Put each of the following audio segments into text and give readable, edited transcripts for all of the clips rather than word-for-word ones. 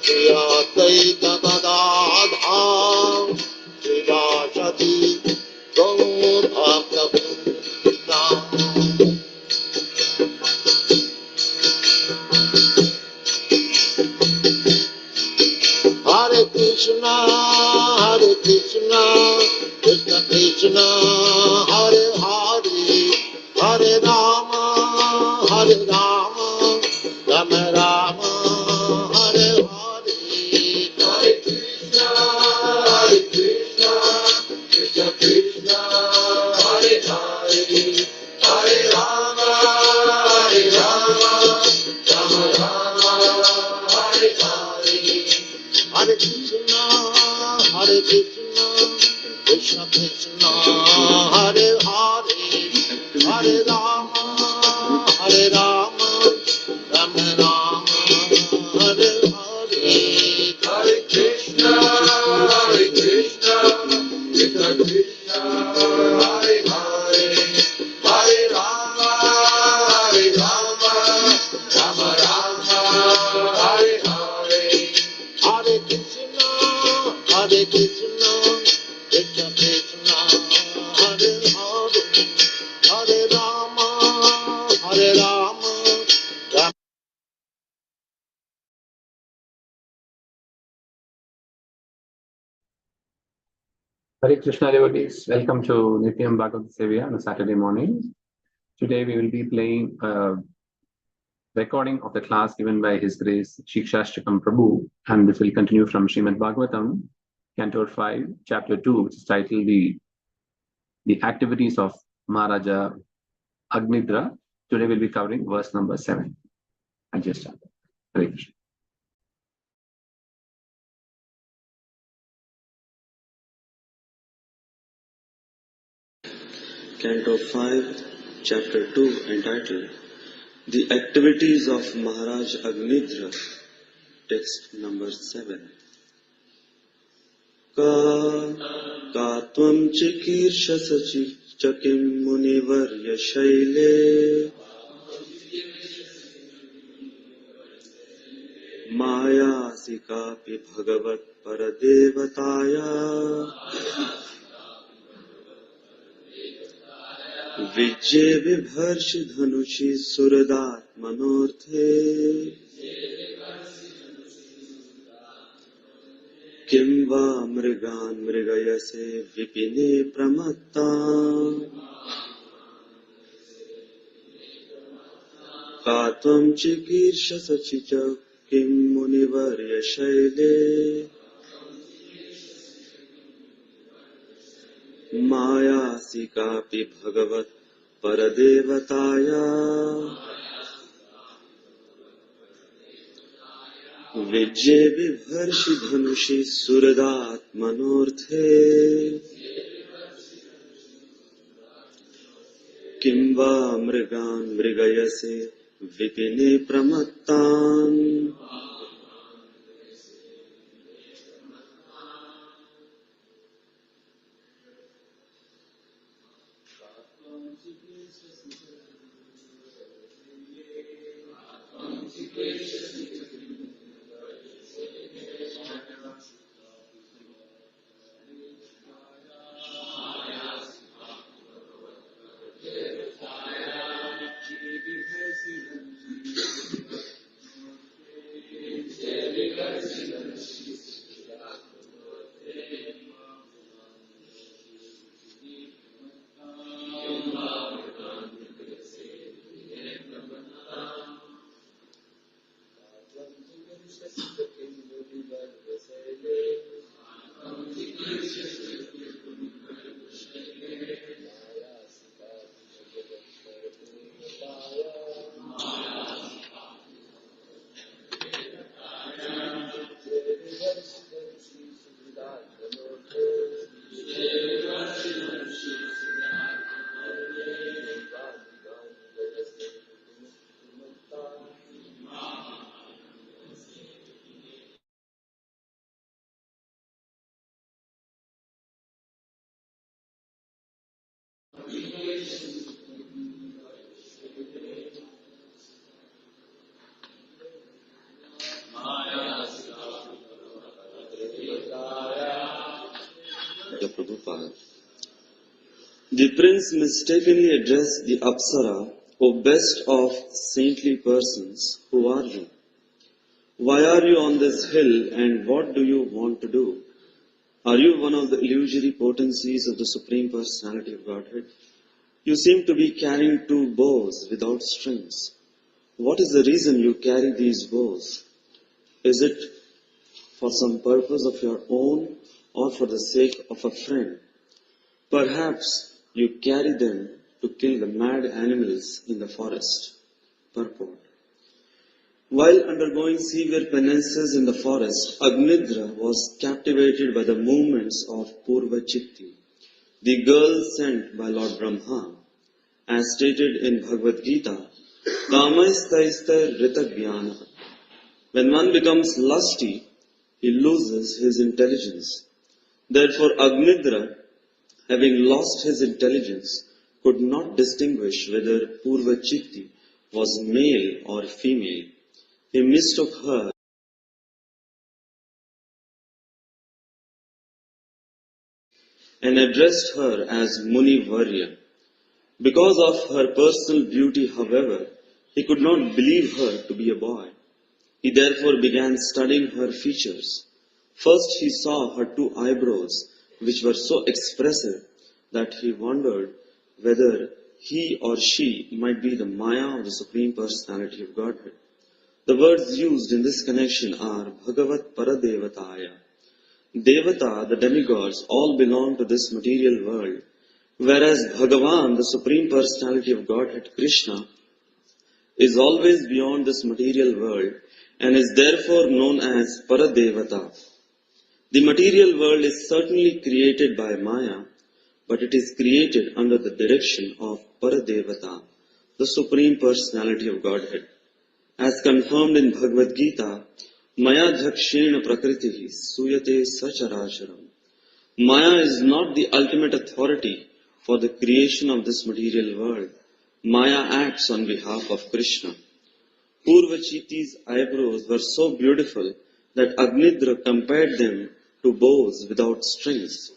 Shri Advaita Gadadha Srivasati Gaur Bhakta Vrinda. Hare Krishna, Krishna Krishna, Hare Hare, Hare Rama, Rama Rama, Hare Hare. Hare Krishna, Krishna Krishna, Hare Hare, Hare Rama, Rama Rama, Hare Hare. Hare Krishna, Krishna Krishna, Hare Hare, Hare Rama, Rama Rama, Hare Hare. Hare Krishna, Krishna Krishna, Hare Hare, Hare Rama, Rama Rama, Hare Hare. Hare Krishna, Krishna Krishna, Hare Hare, Hare Rama, Rama. Hare Krishna devotees, welcome to Nityam Bhagavata Sevaya on a Saturday morning. Today we will be playing a recording of the class given by His Grace Shikshastakam Prabhu, and this will continue from Srimad Bhagavatam, Canto 5, Chapter 2, which is titled The Activities of Maharaja Agnidra. Today we'll be covering verse number 7. I just started. Hare Krishna. Canto 5, Chapter 2, entitled The Activities of Maharaj Agnidra, text number 7. Ka tvam chikirshasa chakim munivarya shaile mayasikapi bhagavat paradevataya विजय विभर्ष धनुषि सुरदात मनोर्थे किं वा मृगान् मृगयसे विपिने प्रमत्ता का त्वं चिकीर्षसि च किं मुनिवर्य Shelley मायासि कापि भगवत् परदेवताया विजय विभर्षि धनुषि सुरदात मनोर्थे किं वा मृगान् मृगयसे विपिने प्रमत्तान् Prabhupada. The prince mistakenly addressed the Apsara, O best of saintly persons, who are you? Why are you on this hill and what do you want to do? Are you one of the illusory potencies of the Supreme Personality of Godhead? You seem to be carrying two bows without strings. What is the reason you carry these bows? Is it for some purpose of your own or for the sake of a friend? Perhaps you carry them to kill the mad animals in the forest. Purport. While undergoing severe penances in the forest, Agnidra was captivated by the movements of Purva Chitti, the girl sent by Lord Brahma. As stated in Bhagavad Gita, Kamaistaister Ritagyana. When one becomes lusty, he loses his intelligence. Therefore, Agnidra, having lost his intelligence, could not distinguish whether Purva Chitti was male or female. He mistook her and addressed her as Muni Varya. Because of her personal beauty, however, he could not believe her to be a boy. He therefore began studying her features. First he saw her two eyebrows, which were so expressive that he wondered whether he or she might be the Maya of the Supreme Personality of Godhead. The words used in this connection are Bhagavat Paradevataya. Devata, the demigods, all belong to this material world, whereas Bhagavan, the Supreme Personality of Godhead, Krishna, is always beyond this material world and is therefore known as Paradevata. The material world is certainly created by Maya, but it is created under the direction of Paradevata, the Supreme Personality of Godhead. As confirmed in Bhagavad Gita, Maya Dhakshena Prakritihi Suyate Sacharasharam. Maya is not the ultimate authority for the creation of this material world. Maya acts on behalf of Krishna. Purvachiti's eyebrows were so beautiful that Agnidra compared them to bows without strings.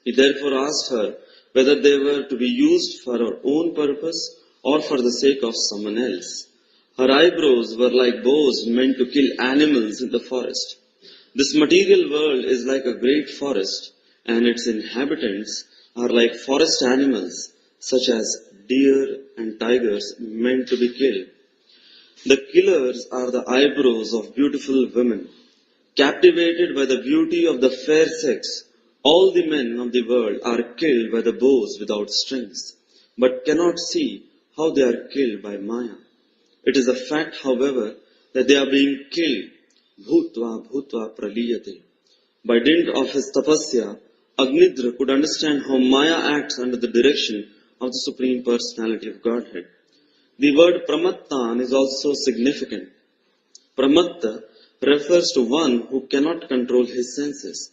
He therefore asked her whether they were to be used for her own purpose or for the sake of someone else. Her eyebrows were like bows meant to kill animals in the forest. This material world is like a great forest, and its inhabitants are like forest animals, such as deer and tigers meant to be killed. The killers are the eyebrows of beautiful women. Captivated by the beauty of the fair sex, all the men of the world are killed by the bows without strings, but cannot see how they are killed by Maya. It is a fact, however, that they are being killed bhutva bhutva praliyate. By dint of his tapasya, Agnidra could understand how Maya acts under the direction of the Supreme Personality of Godhead. The word pramattan is also significant. Pramatta refers to one who cannot control his senses.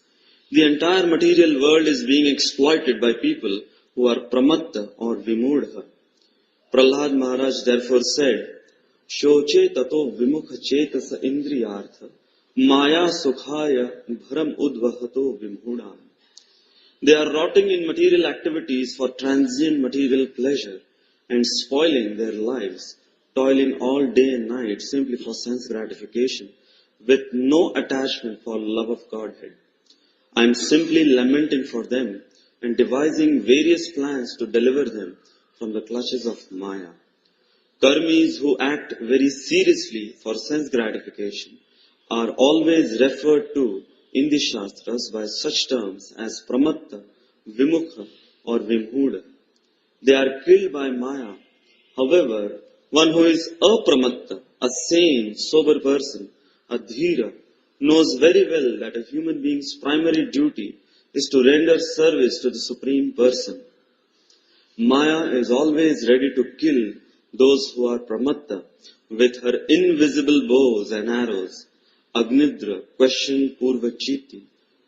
The entire material world is being exploited by people who are pramatta or vimudha. Prahlad Maharaj therefore said, Shoche tato vimukha chetasa indriyartha maya sukhaya bharam udvahato vimhudam. They are rotting in material activities for transient material pleasure and spoiling their lives, toiling all day and night simply for sense gratification, with no attachment for love of Godhead. I am simply lamenting for them and devising various plans to deliver them from the clutches of Maya. Karmis who act very seriously for sense gratification are always referred to in the Shastras by such terms as Pramatta, Vimukha or Vimhuda. They are killed by Maya. However, one who is apramatta, a sane, sober person, a dhira, knows very well that a human being's primary duty is to render service to the Supreme Person. Maya is always ready to kill those who are pramatta with her invisible bows and arrows. Agnidra questioned Purvachiti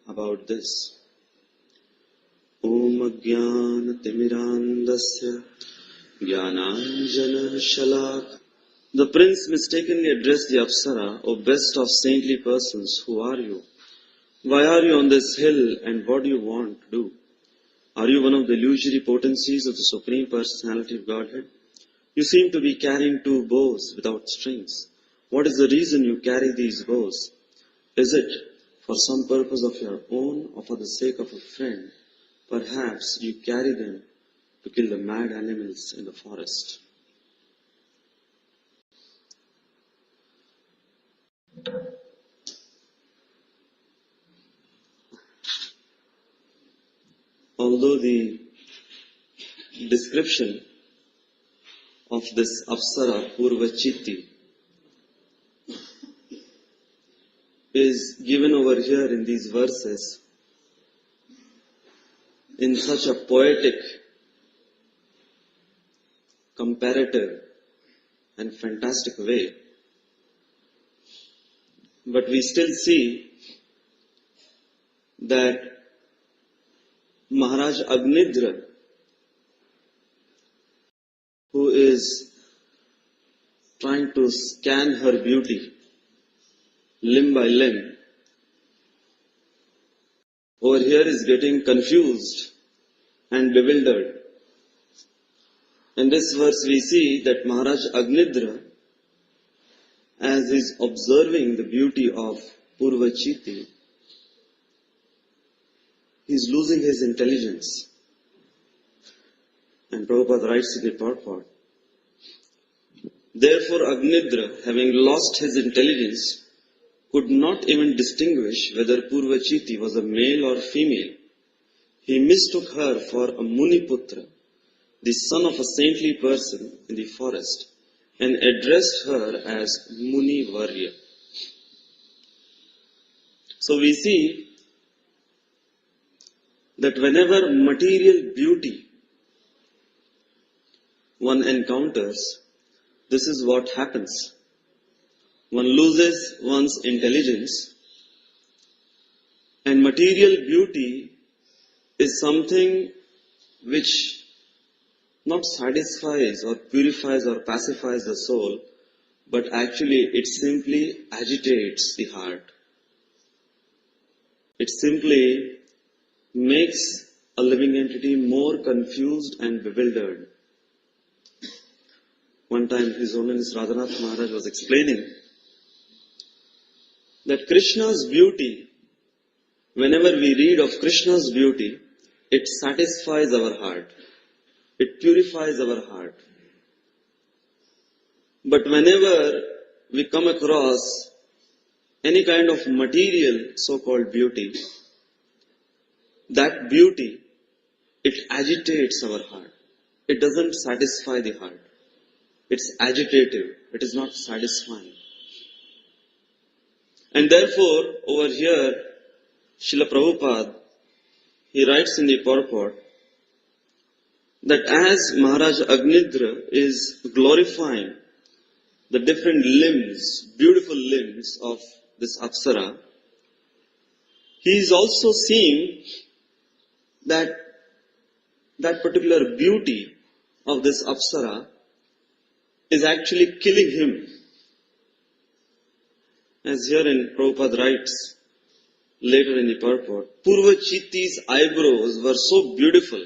about this. Om Ajnana Timirandasya Jnananjana Shalak. The prince mistakenly addressed the Apsara, O best of saintly persons, who are you? Why are you on this hill and what do you want to do? Are you one of the illusory potencies of the Supreme Personality of Godhead? You seem to be carrying two bows without strings. What is the reason you carry these bows? Is it for some purpose of your own or for the sake of a friend? Perhaps you carry them to kill the mad animals in the forest. Although the description of this Apsara Purvachiti is given over here in these verses in such a poetic, comparative and fantastic way, but we still see that Maharaj Agnidra, who is trying to scan her beauty limb by limb, over here is getting confused and bewildered. In this verse we see that Maharaj Agnidra, as he is observing the beauty of Purvachiti, he is losing his intelligence. And Prabhupada writes in the purport, therefore Agnidra, having lost his intelligence, could not even distinguish whether Purvachiti was a male or female. He mistook her for a Muniputra, the son of a saintly person in the forest, and addressed her as Muni Varya. So we see that whenever material beauty one encounters, this is what happens. One loses one's intelligence, and material beauty is something which not satisfies or purifies or pacifies the soul, but actually it simply agitates the heart. It simply makes a living entity more confused and bewildered. One time His Holiness Radhanath Maharaj was explaining that Krishna's beauty, whenever we read of Krishna's beauty, it satisfies our heart. It purifies our heart. But whenever we come across any kind of material so-called beauty, that beauty, it agitates our heart. It doesn't satisfy the heart. It's agitative. It is not satisfying. And therefore, over here, Srila Prabhupada, he writes in the purport that as Maharaj Agnidra is glorifying the different limbs, beautiful limbs of this Apsara, he is also seeing that that particular beauty of this Apsara is actually killing him. As here in Prabhupada writes later in the purport, Purvachiti's eyebrows were so beautiful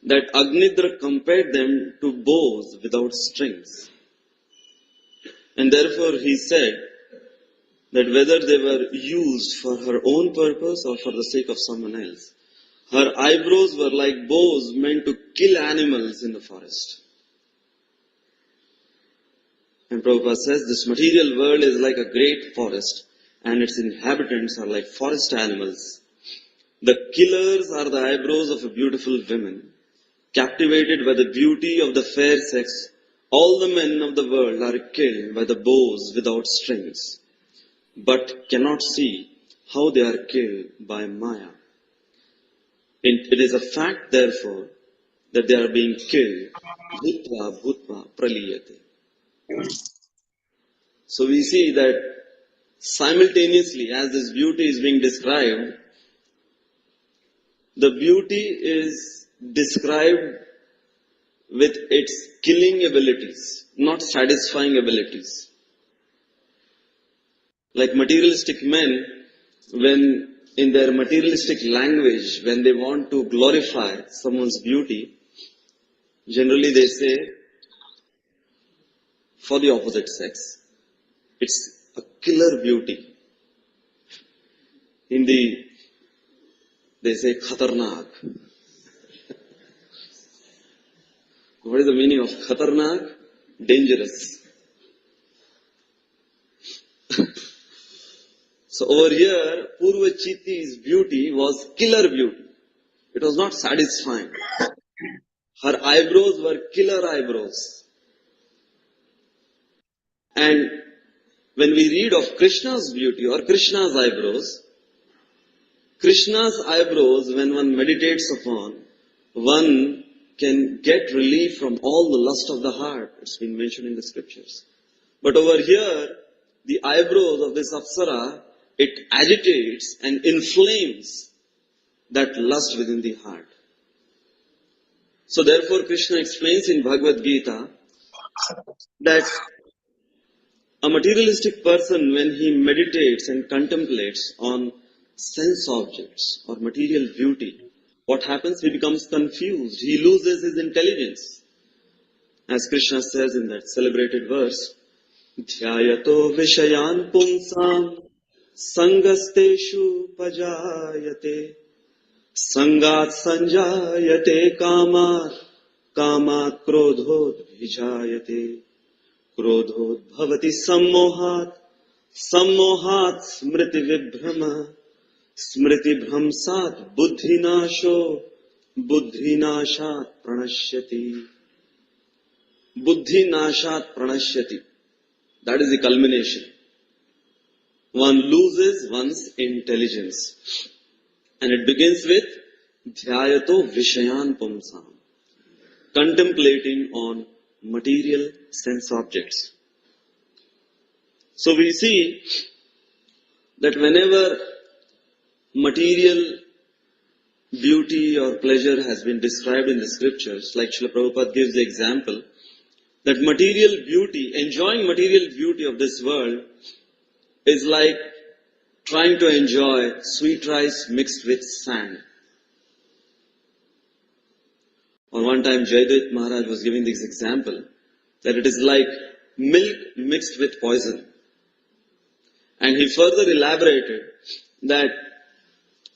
that Agnidra compared them to bows without strings. And therefore he said that whether they were used for her own purpose or for the sake of someone else, her eyebrows were like bows meant to kill animals in the forest. And Prabhupada says this material world is like a great forest and its inhabitants are like forest animals. The killers are the eyebrows of a beautiful woman. Captivated by the beauty of the fair sex, all the men of the world are killed by the bows without strings, but cannot see how they are killed by Maya. It is a fact, therefore, that they are being killed. Bhutva bhutva praliyate. So we see that simultaneously, as this beauty is being described, the beauty is described with its killing abilities, not satisfying abilities. Like materialistic men, when in their materialistic language, when they want to glorify someone's beauty, generally they say for the opposite sex, it's a killer beauty. Hindi, they say khatarnak. What is the meaning of khatarnak? Dangerous. So over here, Purvachiti's beauty was killer beauty. It was not satisfying. Her eyebrows were killer eyebrows. And when we read of Krishna's beauty or Krishna's eyebrows, when one meditates upon, one can get relief from all the lust of the heart. It's been mentioned in the scriptures. But over here, the eyebrows of this Apsara, it agitates and inflames that lust within the heart. So therefore Krishna explains in Bhagavad Gita that a materialistic person, when he meditates and contemplates on sense objects or material beauty, what happens? He becomes confused. He loses his intelligence. As Krishna says in that celebrated verse, Dhyayato Vishayan Pumsam Sangasteshu Pajayate Sangat Sanjayate Kamat Kamat Krodhod Vijayate Krodhod Bhavati Sammohat Sammohat Smriti Vibhrama Smriti Bhramsat Buddhinasho Buddhinashat Pranashyati. Buddhinashat Pranashyati. That is the culmination. One loses one's intelligence. And it begins with Dhyayato Vishayan Pumsam. Contemplating on material sense objects. So we see that whenever material beauty or pleasure has been described in the scriptures, like Srila Prabhupada gives the example, that material beauty, enjoying material beauty of this world is like trying to enjoy sweet rice mixed with sand. Or one time Jayadvaita Maharaj was giving this example, that it is like milk mixed with poison. And he further elaborated that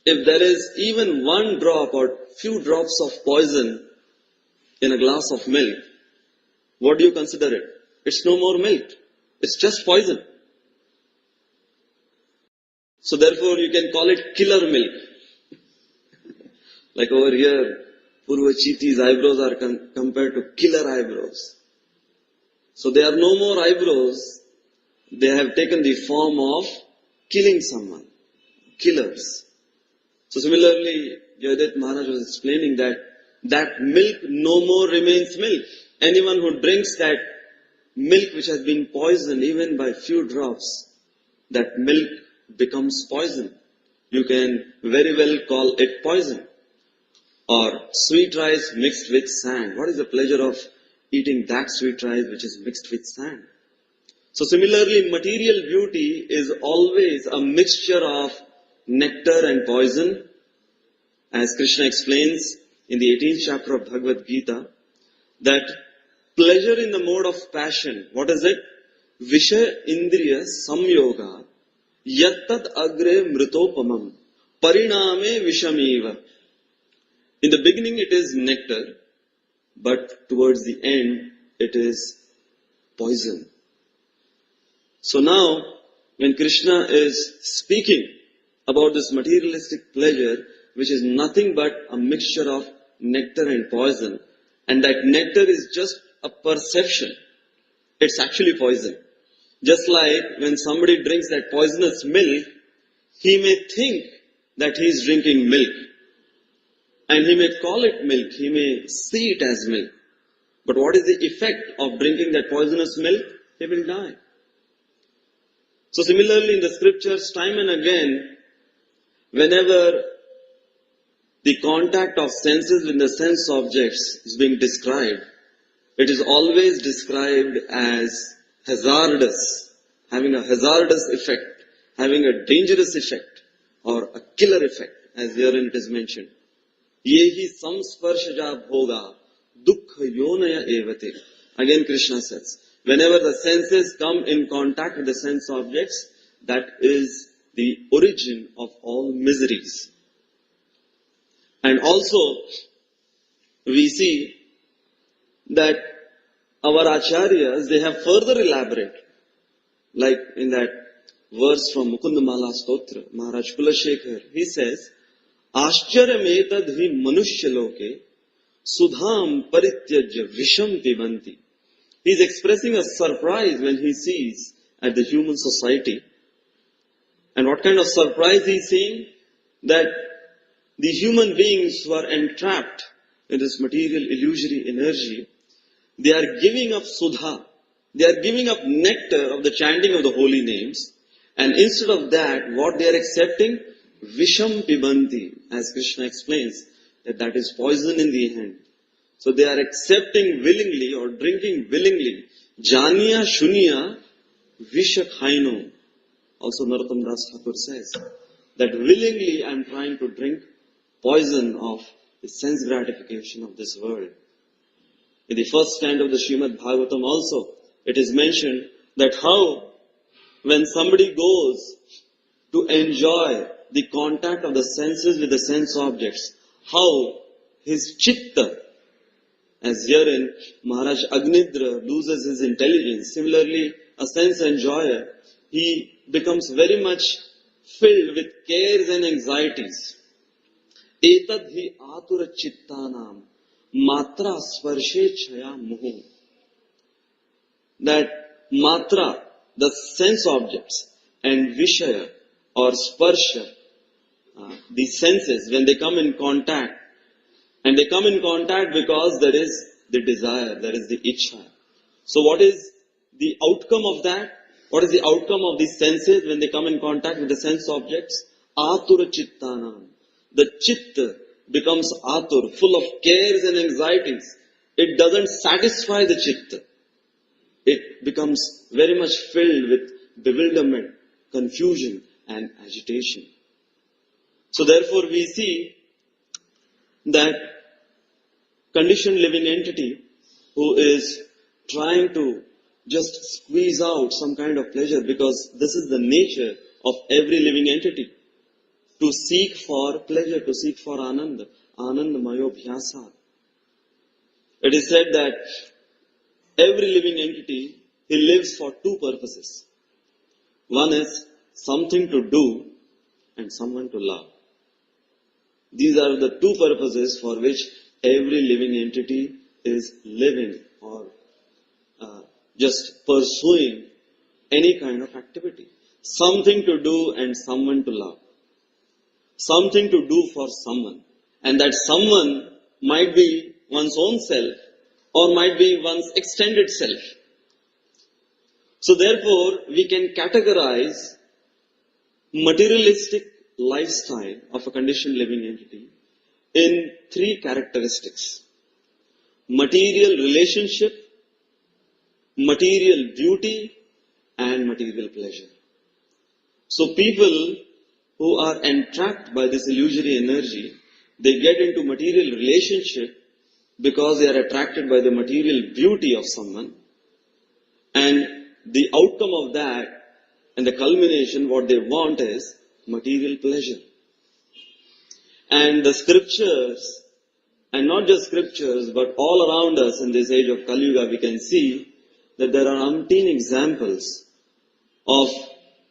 if there is even one drop or few drops of poison in a glass of milk, what do you consider it? It's no more milk. It's just poison. So therefore you can call it killer milk. Like over here, Purvachiti's eyebrows are compared to killer eyebrows. So they are no more eyebrows. They have taken the form of killing someone. Killers. So similarly, Jayadvaita Maharaj was explaining that milk no more remains milk. Anyone who drinks that milk which has been poisoned even by few drops, that milk becomes poison. You can very well call it poison. Or sweet rice mixed with sand. What is the pleasure of eating that sweet rice which is mixed with sand? So similarly, material beauty is always a mixture of nectar and poison. As Krishna explains in the 18th chapter of Bhagavad Gita, that pleasure in the mode of passion, what is it? Visha Indriya Samyoga Yattat Agre Mritopamam Pariname Vishamiva. In the beginning it is nectar, but towards the end it is poison. So now, when Krishna is speaking about this materialistic pleasure, which is nothing but a mixture of nectar and poison, and that nectar is just a perception, it's actually poison. Just like when somebody drinks that poisonous milk, he may think that he is drinking milk. And he may call it milk, he may see it as milk. But what is the effect of drinking that poisonous milk? He will die. So similarly in the scriptures, time and again, whenever the contact of senses with the sense objects is being described, it is always described as hazardous, having a hazardous effect, having a dangerous effect, or a killer effect, as herein it is mentioned. Yehi samsparshaja bhoga dukkha yonaya evate. Again Krishna says, whenever the senses come in contact with the sense objects, that is the origin of all miseries. And also, we see that our acharyas, they have further elaborated, like in that verse from Mukundamala Stotra, Maharaj Kulashekar, he says, Ashcharyam hi manushya loke sudham parityajya visham pibanti. He is expressing a surprise when he sees at the human society. And what kind of surprise he is seeing? That the human beings who are entrapped in this material illusory energy, they are giving up sudha, they are giving up nectar of the chanting of the holy names, and instead of that, what they are accepting? Visham pibanti, as Krishna explains, that is poison in the hand. So they are accepting willingly or drinking willingly. Janiya shunya visha khaino. Also Narottam Das Thakur says that willingly I am trying to drink poison of the sense gratification of this world. In the first stanza of the Srimad Bhagavatam also, it is mentioned that how when somebody goes to enjoy the contact of the senses with the sense objects, how his chitta, as herein Maharaj Agnidra loses his intelligence. Similarly, a sense enjoyer, he becomes very much filled with cares and anxieties. Etad hi atura chittanam matra sparshe chaya muhu. That matra, the sense objects, and vishaya or sparsha, the senses, when they come in contact, and they come in contact because there is the desire, there is the ichha. So what is the outcome of that? What is the outcome of these senses when they come in contact with the sense objects? Atura chittanam. The chitta becomes atur, full of cares and anxieties. It doesn't satisfy the chitta. It becomes very much filled with bewilderment, confusion and agitation. So therefore we see that conditioned living entity who is trying to just squeeze out some kind of pleasure, because this is the nature of every living entity, to seek for pleasure, to seek for ananda, anandamayo bhyasa. It is said that every living entity, he lives for two purposes. One is something to do and someone to love. These are the two purposes for which every living entity is living or just pursuing any kind of activity. Something to do and someone to love. Something to do for someone. And that someone might be one's own self or might be one's extended self. So therefore, we can categorize materialistic lifestyle of a conditioned living entity in three characteristics: material relationship, material beauty, and material pleasure. So people who are entrapped by this illusory energy, they get into material relationship because they are attracted by the material beauty of someone, and the outcome of that and the culmination, what they want is material pleasure. And the scriptures, and not just scriptures, but all around us in this age of Kali Yuga, we can see that there are umpteen examples of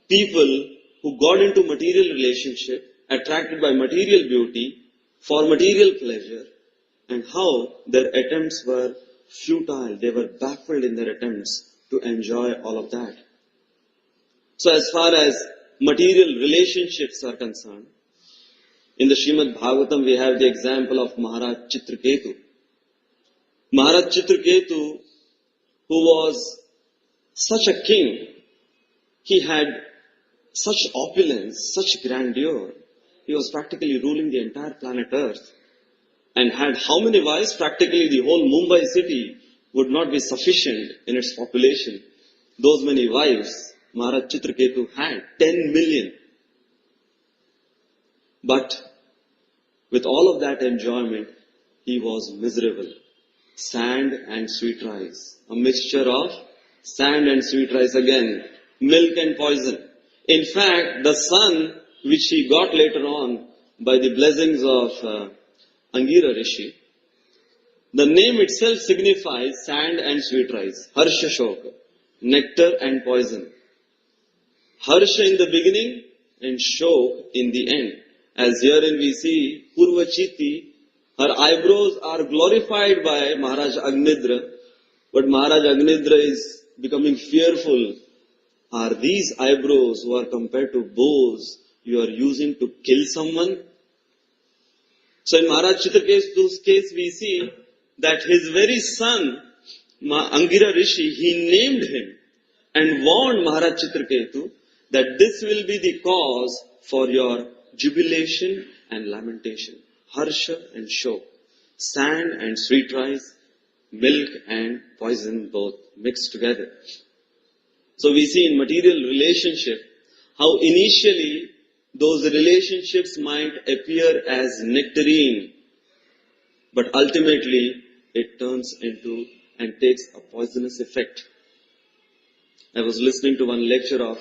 people who got into material relationship, attracted by material beauty, for material pleasure, and how their attempts were futile. They were baffled in their attempts to enjoy all of that. So as far as material relationships are concerned, in the Srimad Bhagavatam we have the example of Maharaj Chitraketu. Maharaj Chitraketu, who was such a king, he had such opulence, such grandeur. He was practically ruling the entire planet Earth and had how many wives? Practically the whole Mumbai city would not be sufficient in its population. Those many wives Maharaj Chitraketu had, 10 million. But with all of that enjoyment, he was miserable. Sand and sweet rice. A mixture of sand and sweet rice again. Milk and poison. In fact, the son which he got later on by the blessings of Angira Rishi, the name itself signifies sand and sweet rice. Harsha Shoka. Nectar and poison. Harsha in the beginning and Shok in the end. As herein we see Purvachiti, her eyebrows are glorified by Maharaj Agnidra, but Maharaj Agnidra is becoming fearful. Are these eyebrows who are compared to bows you are using to kill someone? So in Maharaj Chitraketu's case we see that his very son, Angira Rishi, he named him and warned Maharaj Chitraketu that this will be the cause for your jubilation and lamentation. Harsha and Shok, sand and sweet rice, milk and poison both mixed together. So we see in material relationship how initially those relationships might appear as nectarine, but ultimately it turns into and takes a poisonous effect. I was listening to one lecture of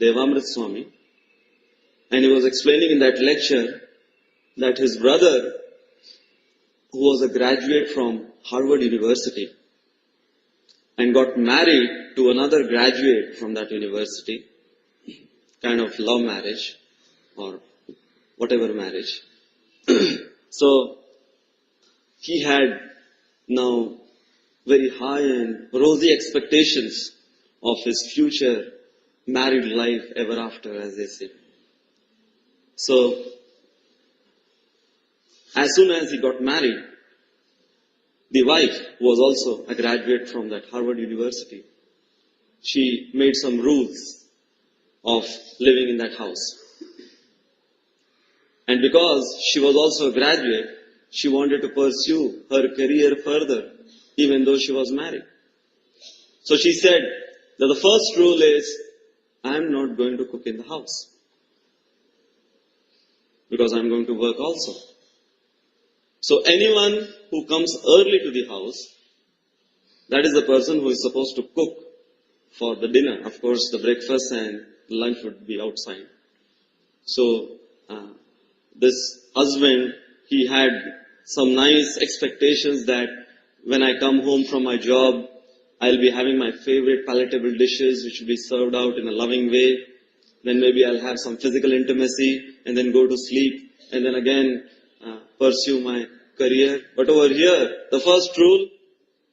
Devamrit Swami, and he was explaining in that lecture that his brother, who was a graduate from Harvard University and got married to another graduate from that university, kind of love marriage or whatever marriage. So he had now very high and rosy expectations of his future married life ever after, as they say. So as soon as he got married, the wife, who was also a graduate from that Harvard University, she made some rules of living in that house. And because she was also a graduate, she wanted to pursue her career further, even though she was married. So she said that the first rule is, I am not going to cook in the house, because I am going to work also. So anyone who comes early to the house, that is the person who is supposed to cook for the dinner. Of course, the breakfast and lunch would be outside. So this husband, he had some nice expectations that when I come home from my job, I'll be having my favorite palatable dishes which will be served out in a loving way. Then maybe I'll have some physical intimacy and then go to sleep and then again pursue my career. But over here, the first rule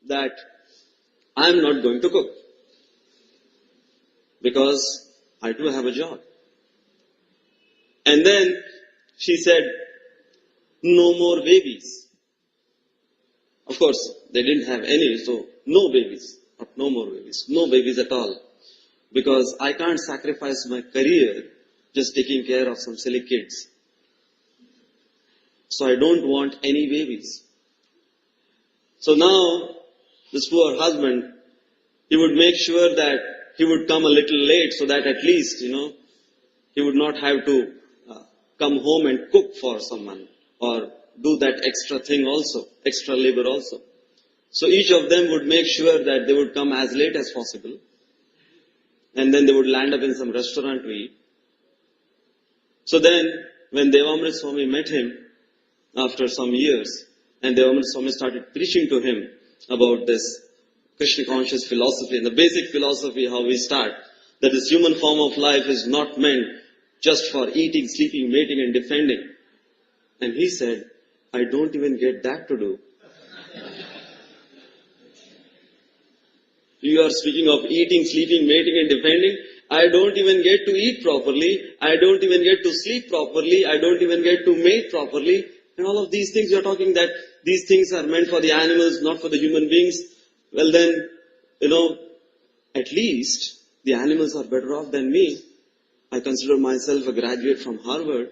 that I'm not going to cook because I do have a job. And then she said, no more babies. Of course, they didn't have any, so no babies, but no more babies, no babies at all. Because I can't sacrifice my career just taking care of some silly kids. So I don't want any babies. So now, this poor husband, he would make sure that he would come a little late so that at least, he would not have to come home and cook for someone or do that extra thing also, extra labor also. So each of them would make sure that they would come as late as possible and then they would land up in some restaurant to eat. So then, when Devamrit Swami met him after some years, and Devamrit Swami started preaching to him about this Krishna conscious philosophy, and the basic philosophy how we start, that this human form of life is not meant just for eating, sleeping, mating and defending. And he said, I don't even get that to do. You are speaking of eating, sleeping, mating and defending. I don't even get to eat properly. I don't even get to sleep properly. I don't even get to mate properly. And all of these things you are talking that these things are meant for the animals, not for the human beings. Well then, at least the animals are better off than me. I consider myself a graduate from Harvard,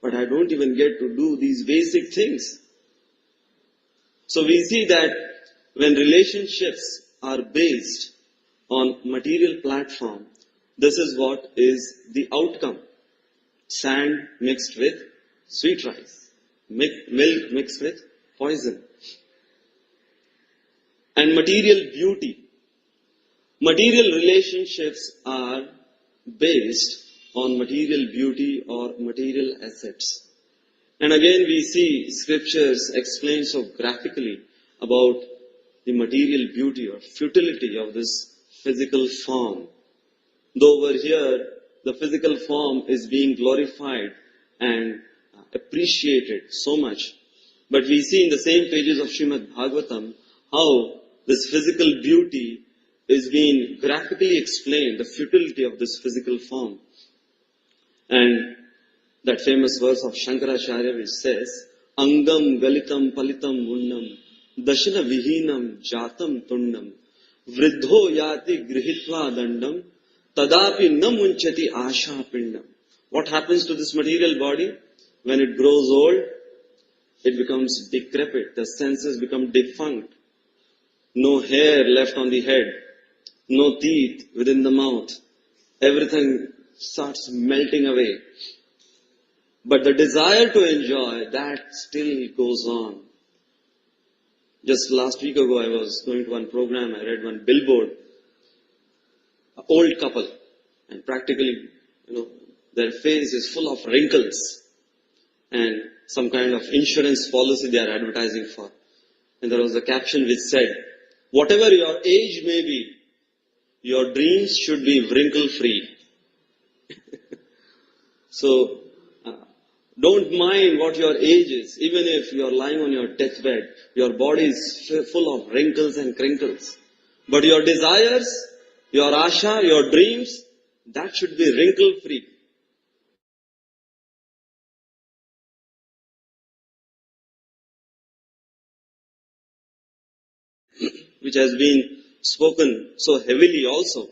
but I don't even get to do these basic things. So we see that when relationships are based on material platform, this is what is the outcome. sand mixed with sweet rice, milk mixed with poison. And material beauty. Material relationships are based on material beauty or material assets. And again we see scriptures explain so graphically about the material beauty or futility of this physical form. Though over here the physical form is being glorified and appreciated so much, but we see in the same pages of Srimad Bhagavatam how this physical beauty is being graphically explained, the futility of this physical form. And that famous verse of Shankaracharya which says, Angam galitam palitam munnam dashana vihinam jatam tundam vriddho yati grihitva dandam tadapi na munchati asha pindam. What happens to this material body? When it grows old, it becomes decrepit, the senses become defunct, no hair left on the head, no teeth within the mouth, everything starts melting away. But the desire to enjoy, that still goes on. Just last week ago, I was going to one program, I read one billboard, an old couple, and practically, their face is full of wrinkles, and some kind of insurance policy they are advertising for. And there was a caption which said, whatever your age may be, your dreams should be wrinkle-free. So, don't mind what your age is. Even if you are lying on your deathbed, your body is full of wrinkles and crinkles. But your desires, your asha, your dreams, that should be wrinkle-free. Which has been spoken so heavily also.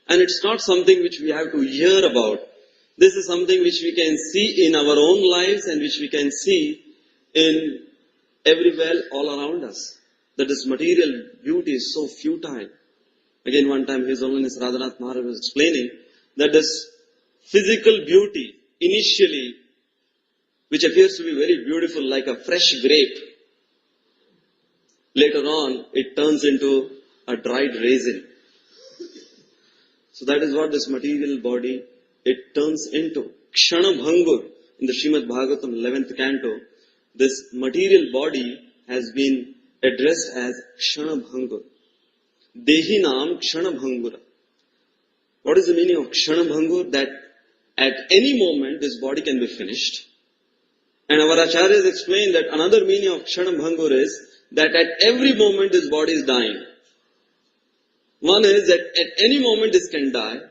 And it's not something which we have to hear about. This is something which we can see in our own lives and which we can see in everywhere all around us. That this material beauty is so futile. Again, one time His Holiness Radhanath Maharaj was explaining that this physical beauty, initially, which appears to be very beautiful like a fresh grape, later on it turns into a dried raisin. So that is what this material body, it turns into. Kshana Bhangur, in the Srimad Bhagavatam 11th canto, this material body has been addressed as Kshana Bhangur. Dehinam Kshana Bhangura. What is the meaning of Kshana Bhangur? That at any moment this body can be finished. And our acharyas explain that another meaning of Kshana Bhangur is that at every moment this body is dying. One is that at any moment this can die.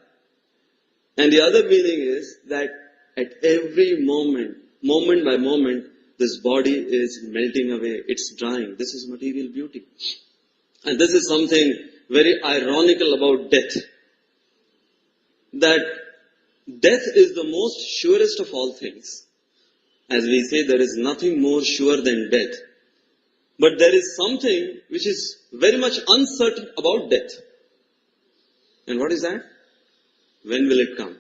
And the other meaning is that at every moment, moment by moment, this body is melting away, it's drying. This is material beauty. And this is something very ironical about death. That death is the most surest of all things. As we say, there is nothing more sure than death. But there is something which is very much uncertain about death. And what is that? When will it come?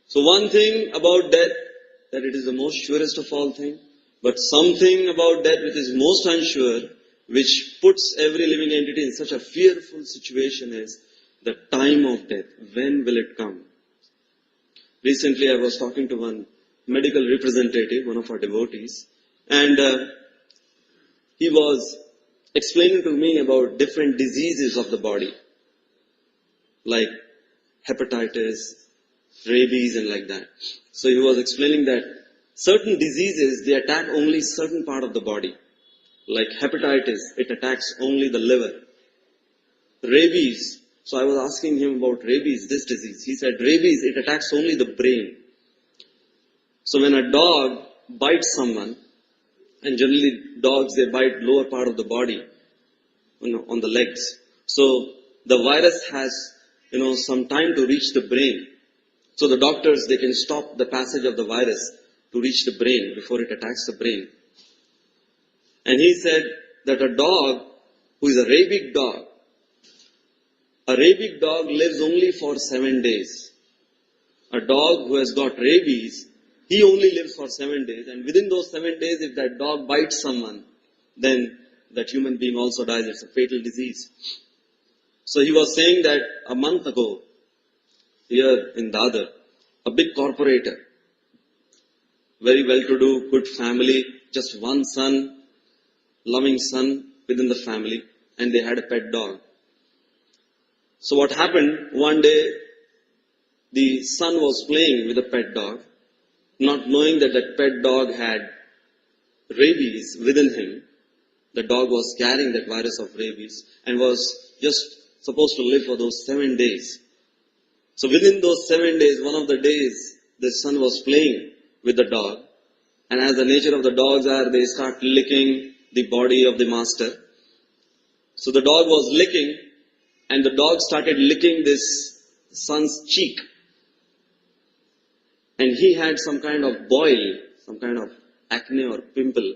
So one thing about death, that it is the most surest of all things. But something about death which is most unsure, which puts every living entity in such a fearful situation, is the time of death. When will it come? Recently I was talking to one medical representative, one of our devotees, and he was explaining to me about different diseases of the body, like hepatitis, rabies and like that. So he was explaining that certain diseases, they attack only certain part of the body. Like hepatitis, it attacks only the liver. Rabies, so I was asking him about rabies, this disease. He said rabies, it attacks only the brain. So when a dog bites someone, and generally dogs, they bite lower part of the body, on the legs. So the virus has, some time to reach the brain. So the doctors, they can stop the passage of the virus to reach the brain before it attacks the brain. And he said that a dog who is a rabic dog lives only for 7 days. a dog who has got rabies, he only lives for 7 days, and within those 7 days, if that dog bites someone, then that human being also dies. It's a fatal disease. So he was saying that a month ago, here in Dadar, a big corporator, very well-to-do, good family, just one son, loving son within the family, and they had a pet dog. So what happened, one day, the son was playing with a pet dog, not knowing that that pet dog had rabies within him. The dog was carrying that virus of rabies and was just supposed to live for those 7 days. So within those 7 days, one of the days, the son was playing with the dog. And as the nature of the dogs are, they start licking the body of the master. So the dog was licking, and the dog started licking this son's cheek. And he had some kind of boil, some kind of acne or pimple.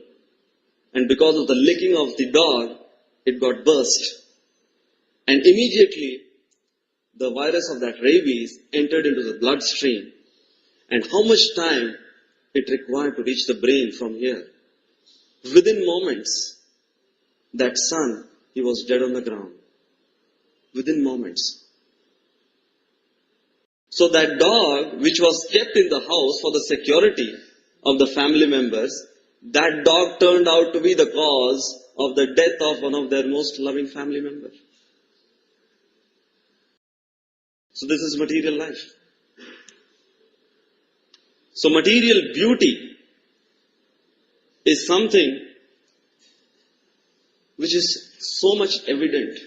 And because of the licking of the dog, it got burst. And immediately, the virus of that rabies entered into the bloodstream. And how much time it required to reach the brain from here? Within moments, that son, he was dead on the ground. Within moments. So that dog, which was kept in the house for the security of the family members, that dog turned out to be the cause of the death of one of their most loving family members. So this is material life. So material beauty is something which is so much evident.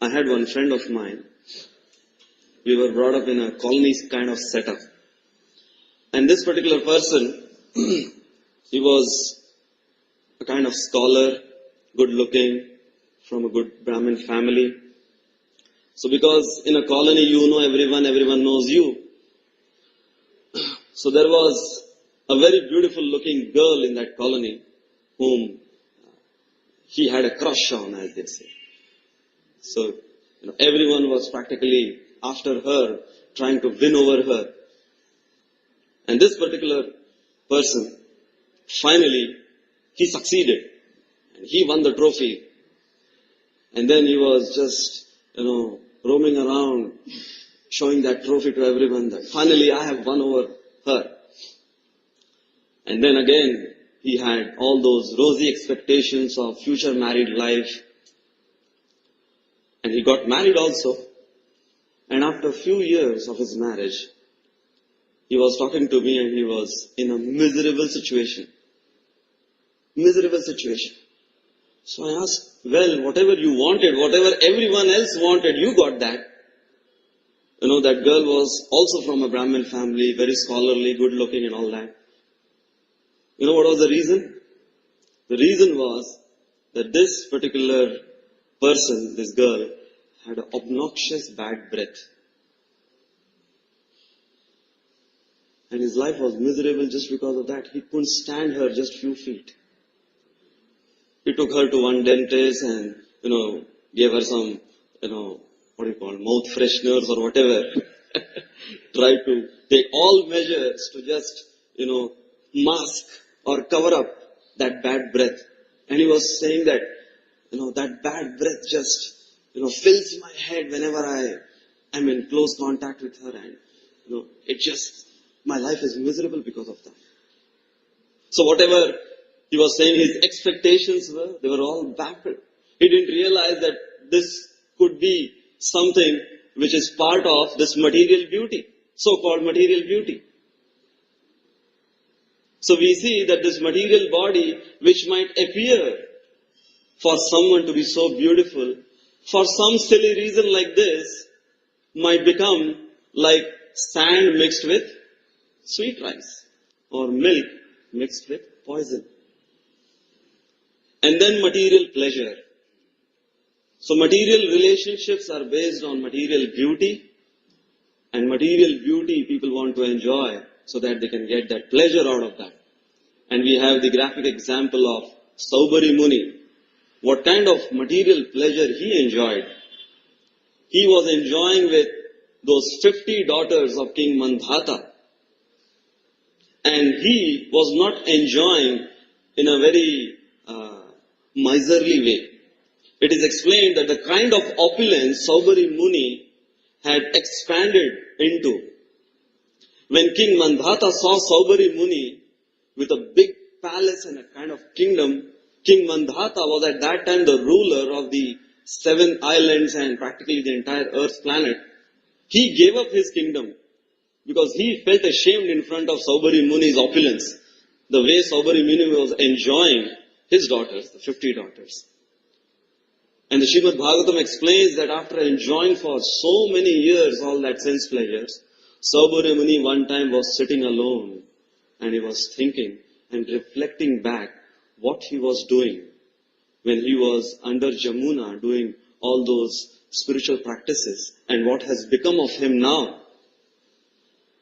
I had one friend of mine. We were brought up in a colony kind of setup. And this particular person, he was a kind of scholar, good looking, from a good Brahmin family. So because in a colony you know everyone, everyone knows you. So there was a very beautiful looking girl in that colony whom he had a crush on, as they say. So everyone was practically after her, trying to win over her. And this particular person, finally, he succeeded. And he won the trophy. And then he was just, roaming around, showing that trophy to everyone that finally I have won over her. And then again, he had all those rosy expectations of future married life. And he got married also. And after a few years of his marriage, he was talking to me and he was in a miserable situation. Miserable situation. So I asked, well, whatever you wanted, whatever everyone else wanted, you got that. That girl was also from a Brahmin family, very scholarly, good looking and all that. What was the reason? The reason was that this particular person, this girl, had an obnoxious bad breath. And his life was miserable just because of that. He couldn't stand her just few feet. He took her to one dentist and, gave her some, mouth fresheners or whatever. Tried to take all measures to just, mask or cover up that bad breath. And he was saying that, that bad breath just, fills my head whenever I am in close contact with her. And, my life is miserable because of that. So whatever he was saying his expectations were, they were all baffled. He didn't realize that this could be something which is part of this material beauty, so-called material beauty. So we see that this material body, which might appear for someone to be so beautiful, for some silly reason like this, might become like sand mixed with sweet rice, or milk mixed with poison. And then material pleasure. So material relationships are based on material beauty, and material beauty people want to enjoy so that they can get that pleasure out of that. And we have the graphic example of Saubari Muni. What kind of material pleasure he enjoyed? He was enjoying with those 50 daughters of King Mandhata, and he was not enjoying in a very miserly way. It is explained that the kind of opulence Saubari Muni had expanded into. When King Mandhata saw Saubari Muni with a big palace and a kind of kingdom, King Mandhata was at that time the ruler of the 7 islands and practically the entire earth planet. He gave up his kingdom because he felt ashamed in front of Saubari Muni's opulence, the way Saubari Muni was enjoying his daughters, the 50 daughters. And the Srimad Bhagavatam explains that after enjoying for so many years all that sense pleasures, Saubari Muni one time was sitting alone and he was thinking and reflecting back what he was doing when he was under Jamuna doing all those spiritual practices and what has become of him now.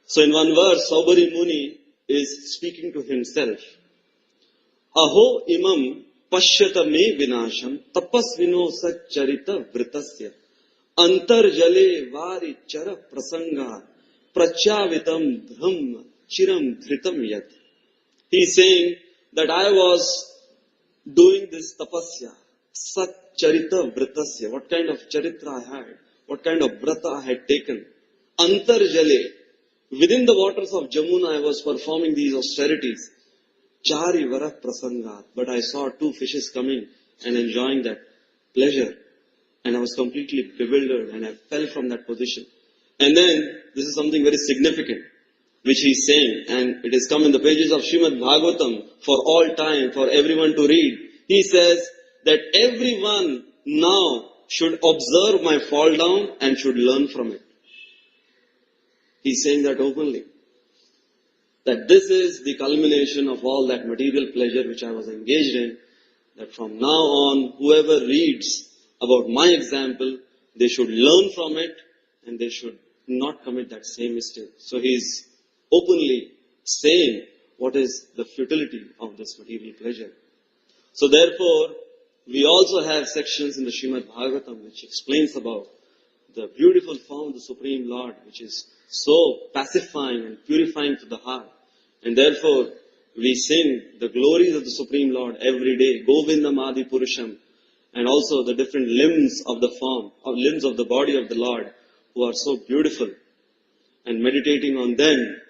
So in one verse, Saubari Muni is speaking to himself. Aho imam pashyata me vinasham tapasvino satcharita vritasya antarjale vari chara prasanga prachyavitam dhram chiram dhritam yat. He is saying that I was doing this tapasya, satcharita vritasya. What kind of charitra I had? What kind of vrata I had taken? Antarjale. Within the waters of Jamuna I was performing these austerities. Chari vara prasanga. But I saw 2 fishes coming and enjoying that pleasure. And I was completely bewildered and I fell from that position. And then, this is something very significant, which he is saying, and it has come in the pages of Srimad Bhagavatam for all time, for everyone to read. He says that everyone now should observe my fall down and should learn from it. He is saying that openly. That this is the culmination of all that material pleasure which I was engaged in, that from now on, whoever reads about my example, they should learn from it and they should not commit that same mistake. So he is openly saying what is the futility of this material pleasure. So therefore, we also have sections in the Srimad Bhagavatam which explains about the beautiful form of the Supreme Lord, which is so pacifying and purifying to the heart. And therefore, we sing the glories of the Supreme Lord every day, Govindam Adi Purusham, and also the different limbs of the form, or limbs of the body of the Lord, who are so beautiful, and meditating on them.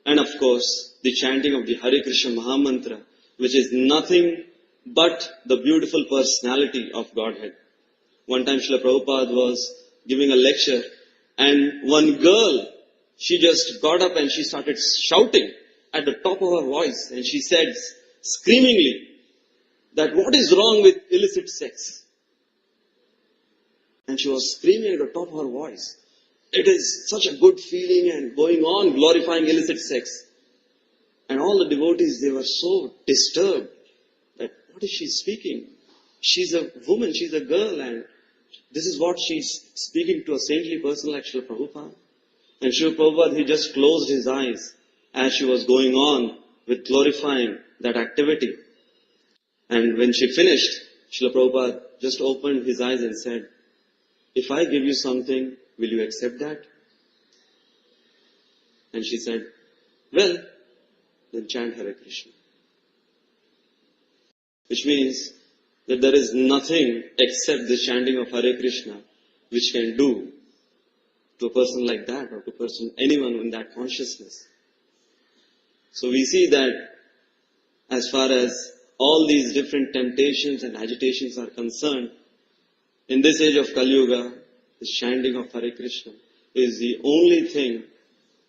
And of course, the chanting of the Hare Krishna Mahamantra, which is nothing but the beautiful personality of Godhead. One time Srila Prabhupada was giving a lecture, and one girl, she just got up and she started shouting at the top of her voice, and she said screamingly that what is wrong with illicit sex? And she was screaming at the top of her voice. It is such a good feeling and going on glorifying illicit sex. And all the devotees, they were so disturbed that what is she speaking? She's a woman, she's a girl, and this is what she's speaking to a saintly person like Srila Prabhupada. And Srila Prabhupada, he just closed his eyes as she was going on with glorifying that activity. And when she finished, Srila Prabhupada just opened his eyes and said, if I give you something, will you accept that? And she said, well, then chant Hare Krishna. Which means that there is nothing except the chanting of Hare Krishna which can do to a person like that, or to a person, anyone in that consciousness. So we see that as far as all these different temptations and agitations are concerned, in this age of Kali Yuga, the chanting of Hare Krishna is the only thing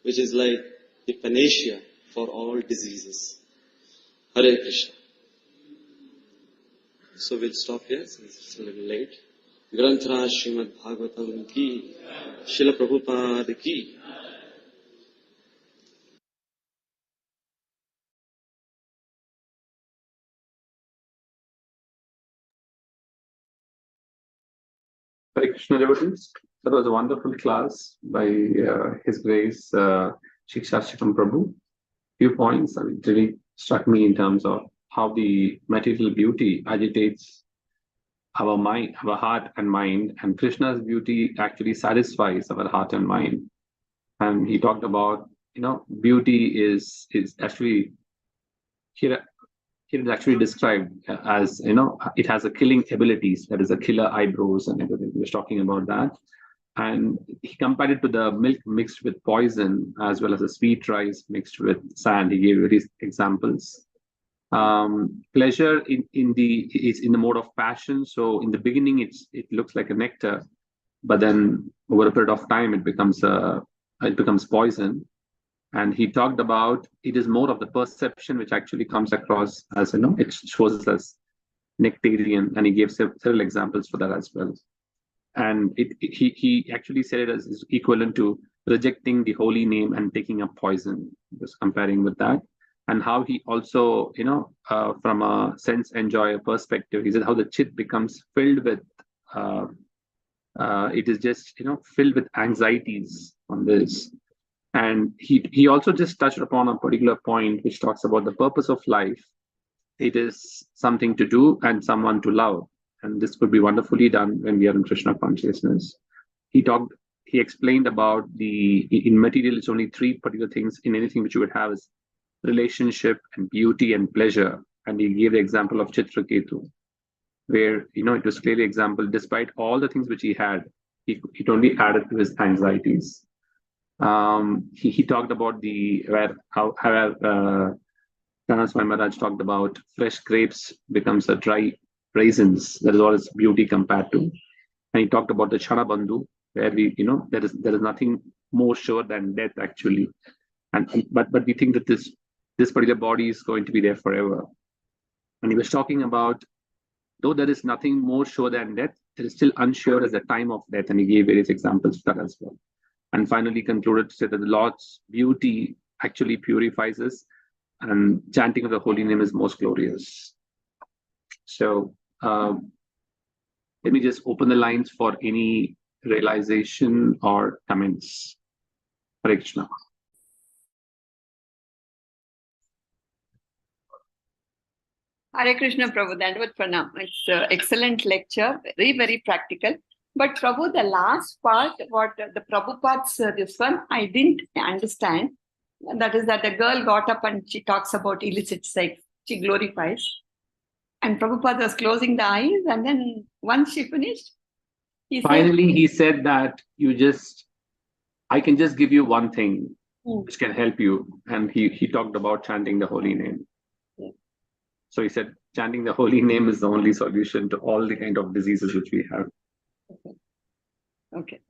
which is like the panacea for all diseases. Hare Krishna. So we'll stop here since it's a little late. Granthra Srimad Bhagavatam ki, Srila Prabhupada ki. Hare Krishna devotees. That was a wonderful class by His Grace Shikshastakam Prabhu. Few points that really struck me in terms of how the material beauty agitates our mind, our heart and mind, and Krishna's beauty actually satisfies our heart and mind. And he talked about, beauty is actually here. Here is actually described as, it has a killing abilities. That is a killer eyebrows and everything. He was talking about that. And he compared it to the milk mixed with poison, as well as the sweet rice mixed with sand. He gave various examples. Pleasure is in the mode of passion. So in the beginning, it looks like a nectar, but then over a period of time, it becomes poison. And he talked about it is more of the perception which actually comes across as, it shows us as nectarian, and he gave several examples for that as well. And he actually said it as equivalent to rejecting the holy name and taking up poison. He was comparing with that. And how he also, from a sense enjoyer perspective, he said how the chit becomes filled with, it is just, filled with anxieties on this. And he also just touched upon a particular point which talks about the purpose of life. It is something to do and someone to love. And this could be wonderfully done when we are in Krishna consciousness. He explained about in material, it's only three particular things in anything which you would have is relationship and beauty and pleasure. And he gave the example of Chitraketu, where, it was clearly example, despite all the things which he had, it only added to his anxieties. He talked about how Tanas Maharaj talked about fresh grapes becomes a dry raisins. That is all its beauty compared to. And he talked about the Chana Bandhu, where there is nothing more sure than death actually. But we think that this particular body is going to be there forever. And he was talking about, though there is nothing more sure than death, it is still unsure as the time of death. And he gave various examples of that as well. And finally concluded to say that the Lord's beauty actually purifies us, and chanting of the holy name is most glorious. So let me just open the lines for any realization or comments. Hare Krishna. Hare Krishna, Prabhu. Dandavad Pranam. It's an excellent lecture, very, very practical. But Prabhu, the last part, what the Prabhupada's this one, I didn't understand. That is that the girl got up and she talks about illicit sex. She glorifies. And Prabhupada was closing the eyes, and then once she finished, he said that I can just give you one thing which can help you. And he talked about chanting the holy name. Yeah. So he said, chanting the holy name is the only solution to all the kind of diseases which we have. Okay.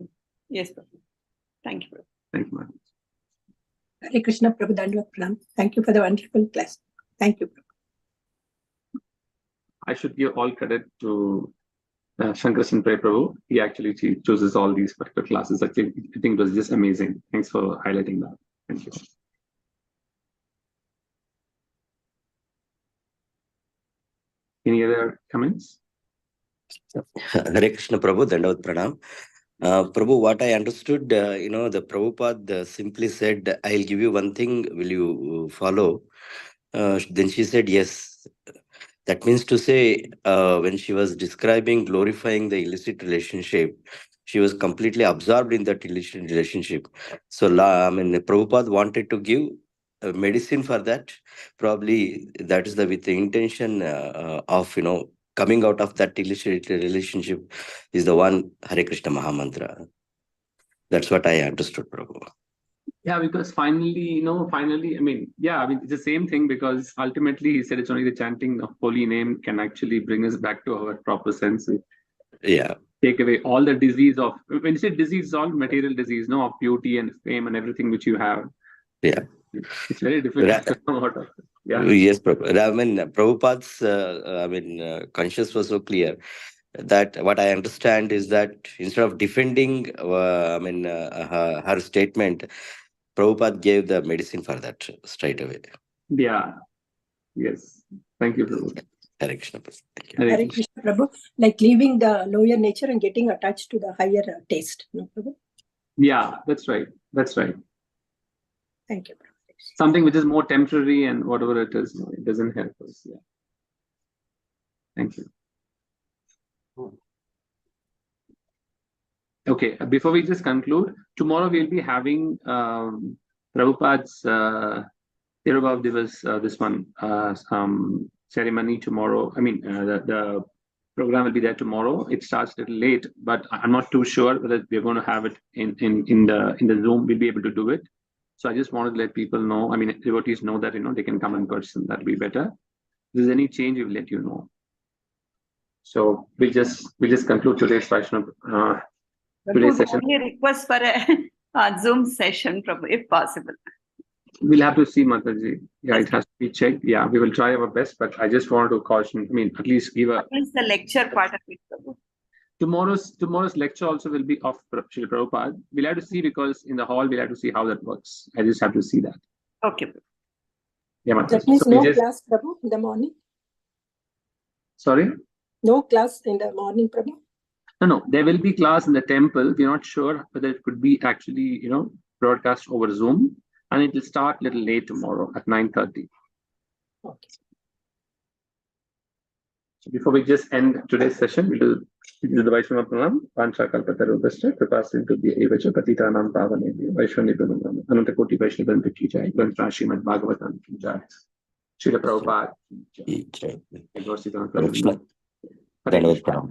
Yes, Prabhu. Thank you, Prabhu. Thank you, Maharaj. Hare Krishna, Prabhu. Dandavad Pranam. Thank you for the wonderful class. Thank you, Prabhu. I should give all credit to Shankarsan Pray Prabhu. He actually chooses all these particular classes. I think it was just amazing. Thanks for highlighting that. Thank you. Any other comments? Hare Krishna, Prabhu. Dandavad Pranam. Prabhu, what I understood, the Prabhupada simply said, I'll give you one thing, will you follow? Then she said, yes. That means to say, when she was describing, glorifying the illicit relationship, she was completely absorbed in that illicit relationship. So, Prabhupada wanted to give medicine for that. Probably that is with the intention of, coming out of that illicit relationship is the one Hare Krishna Mahamantra. That's what I understood, Prabhu. Yeah, because finally, it's the same thing, because ultimately he said it's only the chanting of holy name can actually bring us back to our proper senses. Yeah. Take away all the disease of, when you say disease, all material disease, of beauty and fame and everything which you have. Yeah. It's very difficult to come out of it. Yeah. Yes, Prabhupada. Prabhupada's conscience was so clear that what I understand is that instead of defending her statement, Prabhupada gave the medicine for that straight away. Yeah. Yes. Thank you, Prabhu. Hare Krishna. Thank you. Hare Krishna, Prabhu. Like leaving the lower nature and getting attached to the higher taste. No, Prabhu? Yeah, that's right. That's right. Thank you, Prabhu. Something which is more temporary and whatever it is, it doesn't help us. Yeah. Thank you. Okay, before we just conclude, tomorrow we'll be having Prabhupada's Tirubhav Divas, this one, ceremony tomorrow. I mean, the program will be there tomorrow. It starts a little late, but I'm not too sure whether we're going to have it in the Zoom. We'll be able to do it. So I just wanted to let people know. I mean, devotees know that they can come in person. That'll be better. If there's any change, we'll let you know. So we just conclude today's Vaishnava. Today's session. Only request for a Zoom session, if possible. We'll have to see, Mataji. Yeah, it has to be checked. Yeah, we will try our best, but I just wanted to caution. I mean, at least give a. What is the lecture part of it, Prabhu? Tomorrow's lecture also will be of Srila Prabhupada. We'll have to see, because in the hall we'll have to see how that works. I just have to see that. Okay. Yeah, Mataji. That means no class, Prabhu, in the morning? Sorry? No class in the morning, Prabhu? No. There will be class in the temple. We're not sure whether it could be actually, broadcast over Zoom. And it will start a little late tomorrow at 9:30. Okay. So before we just end today's session, we'll do the Vaishnava Pranam. Pancha Kalpatarubhashcha Kripasintu Evacha Patitanam Pavanebhyo Vaishvanibhyo Anantakoti Vaishnavantu Ki Jai. Granth Srimad Bhagavatam Ki Jai. Srila Prabhupada Ki Jai. Hare Krishna.